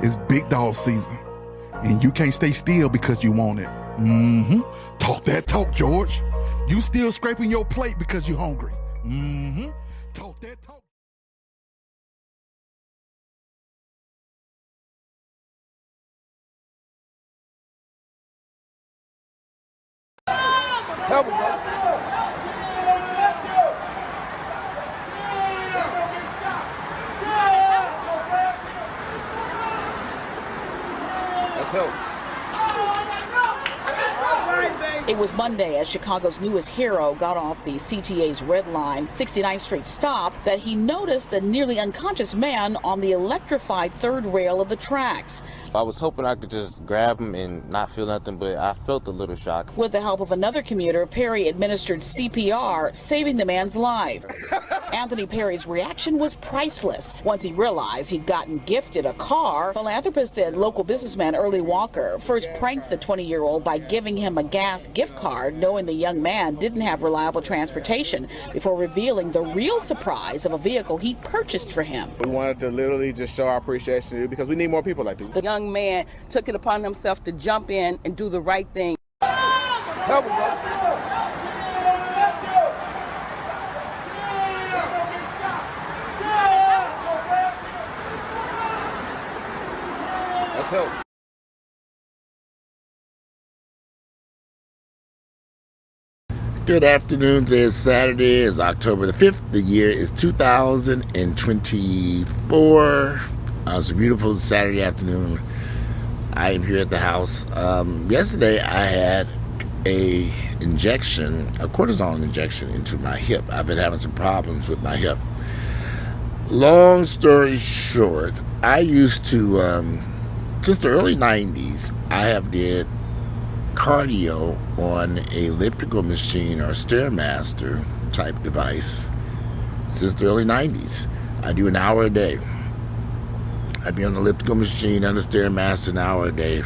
It's big dog season, and you can't stay still because you want it. Talk that talk, George. You still scraping your plate because you're hungry. Talk that talk. Help him, bro. Let's help. It was Monday as Chicago's newest hero got off the CTA's Red Line 69th Street stop that he noticed a nearly unconscious man on the electrified third rail of the tracks. I was hoping I could just grab him and not feel nothing, but I felt a little shock. With the help of another commuter, Perry administered CPR, saving the man's life. Anthony Perry's reaction was priceless. Once he realized he'd gotten gifted a car, philanthropist and local businessman Early Walker first pranked the 20-year-old by giving him a gas gift card, knowing the young man didn't have reliable transportation, before revealing the real surprise of a vehicle he purchased for him. We wanted to literally just show our appreciation because we need more people like this. The young man took it upon himself to jump in and do the right thing. Help him, bro. Let's help. Good afternoon. Today is Saturday. It's October the 5th. The year is 2024. It's a beautiful Saturday afternoon. I am here at the house. Yesterday I had a cortisone injection into my hip. I've been having some problems with my hip. Long story short, I used to, since the early 90s, I have did cardio on a elliptical machine or a Stairmaster type device since the early 90s. I do an hour a day. I'd be on the elliptical machine on the Stairmaster an hour a day.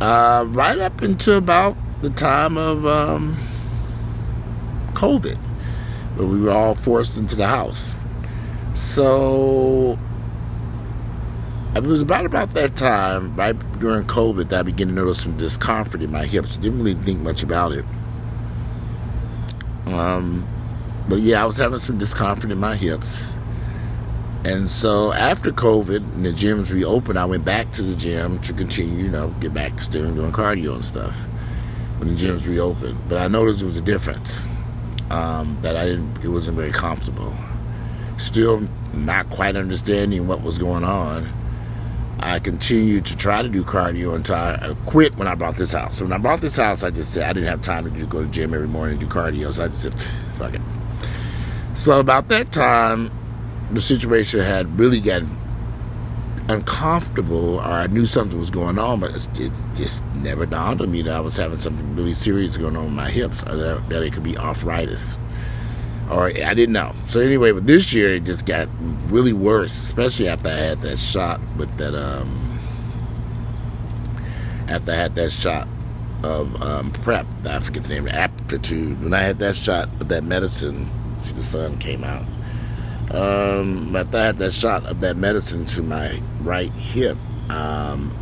Right up until about the time of COVID, where we were all forced into the house. So it was about that time, right during COVID, that I began to notice some discomfort in my hips. Didn't really think much about it. But yeah, I was having some discomfort in my hips. And so after COVID and the gyms reopened, I went back to the gym to continue, get back to doing cardio and stuff when the gyms reopened. But I noticed there was a difference, that it wasn't very comfortable. Still not quite understanding what was going on. I continued to try to do cardio until I quit when I bought this house. So when I bought this house, I just said I didn't have time to go to the gym every morning and do cardio. So I just said, fuck it. So about that time, the situation had really gotten uncomfortable, or I knew something was going on, but it just never dawned on me that I was having something really serious going on with my hips, or that it could be arthritis. Or I didn't know. So anyway, but this year it just got really worse, especially after I had that shot with that after I had that shot of PrEP, I forget the name, Aptitude. When I had that shot of that medicine, see the sun came out. After I had that shot of that medicine to my right hip, some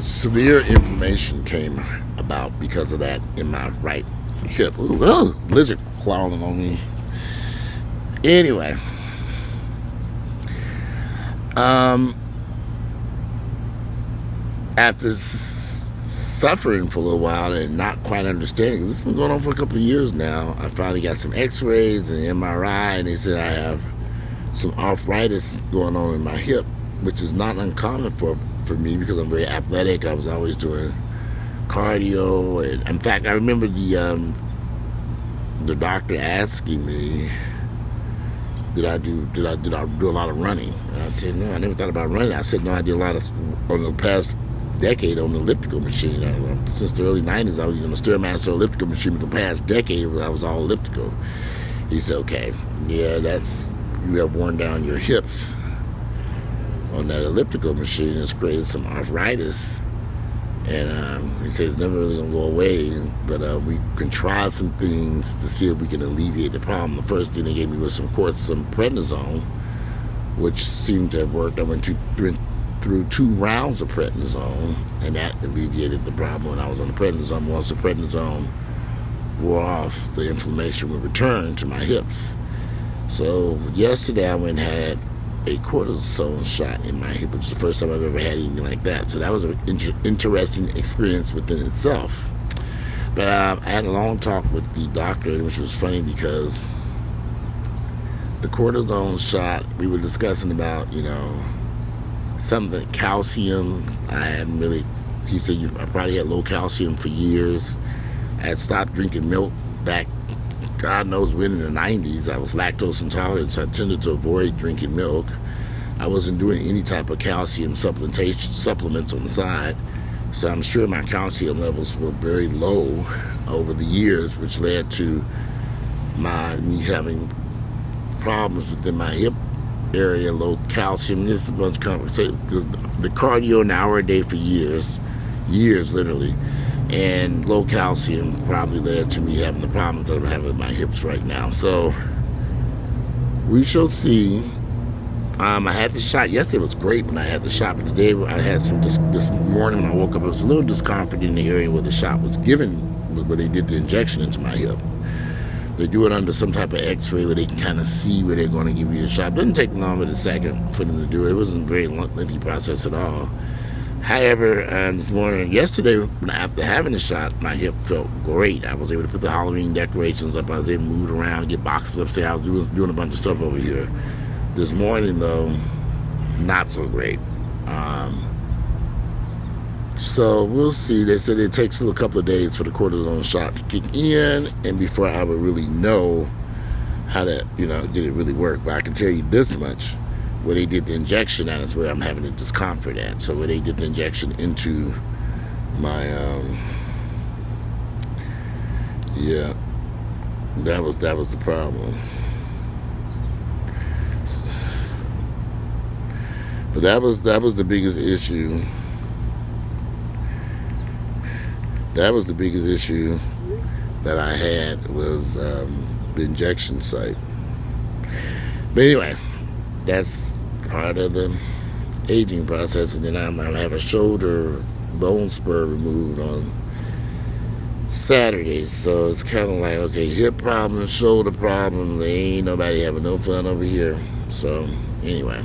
severe inflammation came about because of that in my right hip. Ooh, blizzard crawling on me. Anyway, after suffering for a little while and not quite understanding, this has been going on for a couple of years now, I finally got some x-rays and MRI, and they said I have some arthritis going on in my hip, which is not uncommon for me because I'm very athletic. I was always doing cardio, and in fact, I remember the doctor asking me, did I do a lot of running? And I said, no, I never thought about running. I said, no, I did a lot of, on the past decade on the elliptical machine. Since the early 90s, I was using a Stairmaster elliptical machine. For the past decade, I was all elliptical. He said, okay, yeah, you have worn down your hips on that elliptical machine. It's created some arthritis. And he says it's never really going to go away, but we can try some things to see if we can alleviate the problem. The first thing they gave me was some prednisone, which seemed to have worked. I went through 2 rounds of prednisone, and that alleviated the problem when I was on the prednisone. Once the prednisone wore off, the inflammation would return to my hips. So yesterday I went and had a cortisone shot in my hip, which is the first time I've ever had anything like that. So that was an interesting experience within itself. But I had a long talk with the doctor, which was funny because the cortisone shot, we were discussing about, something, calcium. I hadn't really, he said I probably had low calcium for years. I had stopped drinking milk back, God knows when, in the 90s. I was lactose intolerant, so I tended to avoid drinking milk. I wasn't doing any type of calcium supplements on the side, so I'm sure my calcium levels were very low over the years, which led to me having problems within my hip area, low calcium. This is a bunch of conversation. The cardio an hour a day for years literally, and low calcium probably led to me having the problems that I'm having with my hips right now. So we shall see. I had the shot yesterday. It was great when I had the shot, but today I had some this morning when I woke up, I was a little discomfort in the area where the shot was given, where they did the injection into my hip. They do it under some type of x-ray where they can kind of see where they're going to give you the shot. It doesn't take longer than a second for them to do it. It wasn't a very lengthy process at all. However, this morning, yesterday, after having the shot, my hip felt great. I was able to put the Halloween decorations up. I was able to move around, get boxes upstairs. I was doing a bunch of stuff over here. This morning, though, not so great. So we'll see. They said it takes a couple of days for the cortisone shot to kick in, and before I would really know how to, did it really work. But I can tell you this much: where they did the injection at is where I'm having the discomfort at. So where they did the injection into my, that was the problem. But that was the biggest issue. That was the biggest issue that I had was the injection site. But anyway, that's part of the aging process. And then I'm going to have a shoulder bone spur removed on Saturday. So it's kind of like, okay, hip problems, shoulder problems. Ain't nobody having no fun over here. So anyway.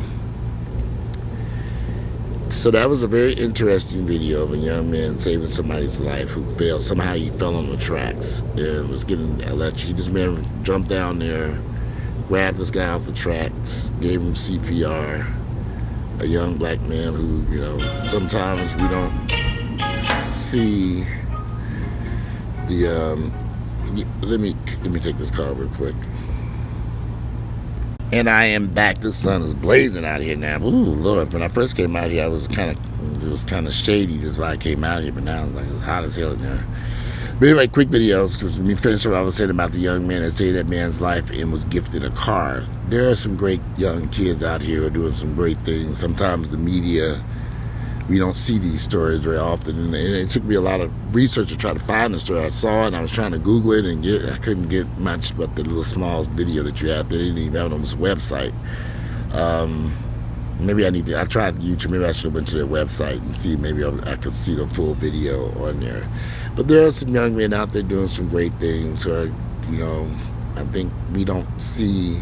So that was a very interesting video of a young man saving somebody's life who fell. Somehow he fell on the tracks and was getting electric. He just jumped down there, grabbed this guy off the tracks, gave him CPR. A young black man who, sometimes we don't see the. Let me take this call real quick. And I am back. The sun is blazing out here now. Ooh, Lord. When I first came out here, it was kind of shady. That's why I came out here. But now it's like it's hot as hell in there. But anyway, quick video. Let me finish what I was saying about the young man that saved that man's life and was gifted a car. There are some great young kids out here who are doing some great things. Sometimes the media, we don't see these stories very often. And it took me a lot of research to try to find the story. I saw it and I was trying to Google it and I couldn't get much but the little small video that you have. They didn't even have it on this website. Maybe I tried YouTube. Maybe I should have went to their website and see. Maybe I could see the full video on there. But there are some young men out there doing some great things. Or, I think we don't see,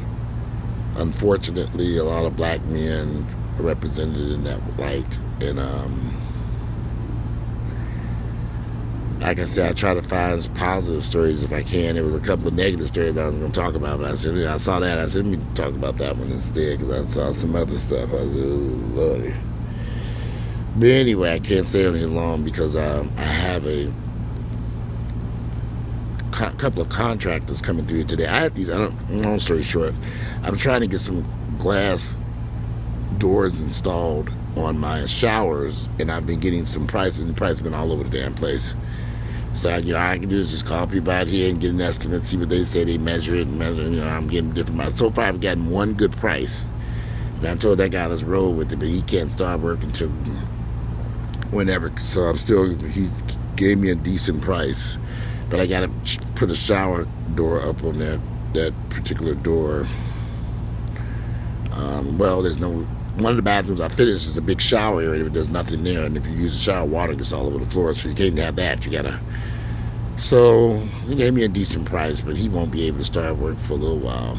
unfortunately, a lot of black men represented in that light. And like I said, I try to find positive stories if I can. There was a couple of negative stories I was going to talk about, but I said, I saw that. I said, let me talk about that one instead, because I saw some other stuff. I said, oh, Lordy. But anyway, I can't stay on here long because I have a couple of contractors coming through here today. I have these, long story short, I'm trying to get some glass doors installed on my showers, and I've been getting some prices, and the price has been all over the damn place. So, I can do is just call people out here and get an estimate, see what they say, they measure it, I'm getting different. So far, I've gotten one good price. And I told that guy, let's roll with it, but he can't start work until whenever. So he gave me a decent price. But I got to put a shower door up on that particular door. There's no one of the bathrooms I finished is a big shower area, but there's nothing there. And if you use the shower, water gets all over the floor, so you can't have that. You gotta. So he gave me a decent price, but he won't be able to start work for a little while.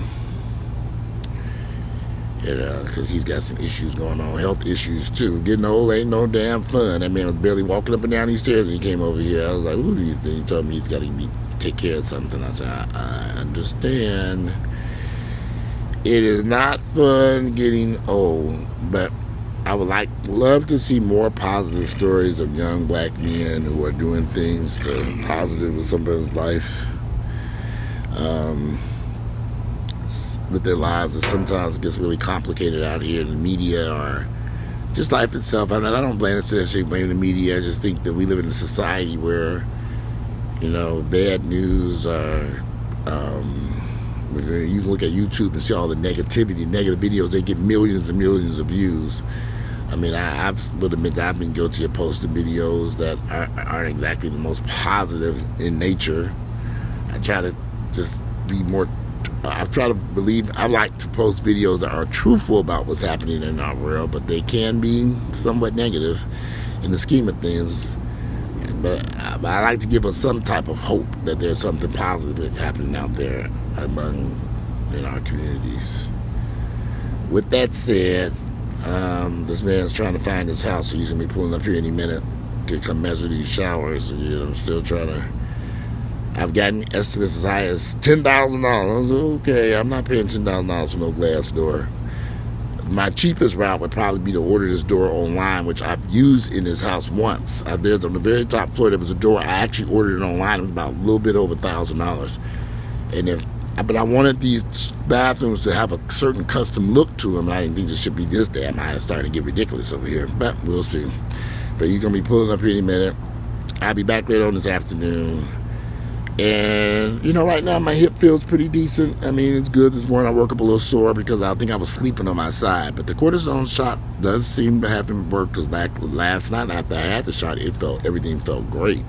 Because he's got some issues going on, health issues too. Getting old ain't no damn fun. That man was barely walking up and down these stairs when he came over here. I was like, "Who these things?" He told me he's got to take care of something. I said, I understand. It is not fun getting old, but I would love to see more positive stories of young black men who are doing things to positive with somebody's life. With their lives, and sometimes it gets really complicated out here in the media or just life itself. I mean, I don't blame the media. I just think that we live in a society where, bad news or you can look at YouTube and see all the negativity, negative videos. They get millions and millions of views. I mean, I would admit that I've been guilty of posting videos that aren't exactly the most positive in nature. I try to just be more. I like to post videos that are truthful about what's happening in our world, but they can be somewhat negative in the scheme of things. But I like to give us some type of hope that there's something positive happening out there in our communities. With that said, this man's trying to find his house, so he's going to be pulling up here any minute to come measure these showers. I'm still trying to. I've gotten estimates as high as $10,000. Okay, I'm not paying $10,000 for no glass door. My cheapest route would probably be to order this door online, which I've used in this house once. There's on the very top floor, there was a door. I actually ordered it online. It was about a little bit over $1,000. But I wanted these bathrooms to have a certain custom look to them. And I didn't think it should be this damn high. It's starting to get ridiculous over here, but we'll see. But he's going to be pulling up here any minute. I'll be back later on this afternoon. And, right now my hip feels pretty decent. I mean, it's good. This morning I woke up a little sore because I think I was sleeping on my side. But the cortisone shot does seem to have worked because last night after I had the shot, everything felt great.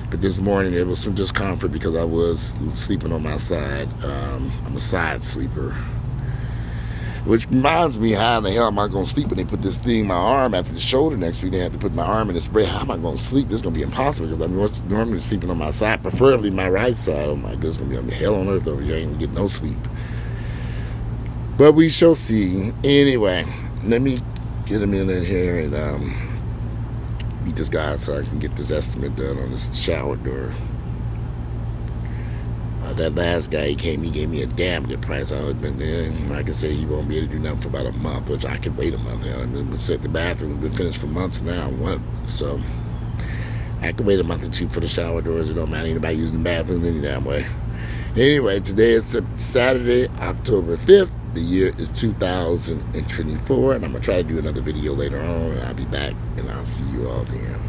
But this morning there was some discomfort because I was sleeping on my side. I'm a side sleeper. Which reminds me, how in the hell am I going to sleep when they put this thing in my arm after the shoulder next week? They have to put my arm in the spray. How am I going to sleep? This is going to be impossible because I'm normally sleeping on my side, preferably my right side. Oh my goodness, it's going to be hell on earth over here. I ain't going to get no sleep. But we shall see. Anyway, let me get him in here and meet this guy so I can get this estimate done on this shower door. That last guy, he gave me a damn good price. Like I said, he won't be able to do nothing for about a month, which I could wait a month. The bathroom has been finished for months now. So I could wait a month or two for the shower doors. It don't matter anybody using the bathrooms any damn way. Anyway, today is Saturday, October 5th. The year is 2024, and I'm going to try to do another video later on, and I'll be back, and I'll see you all then.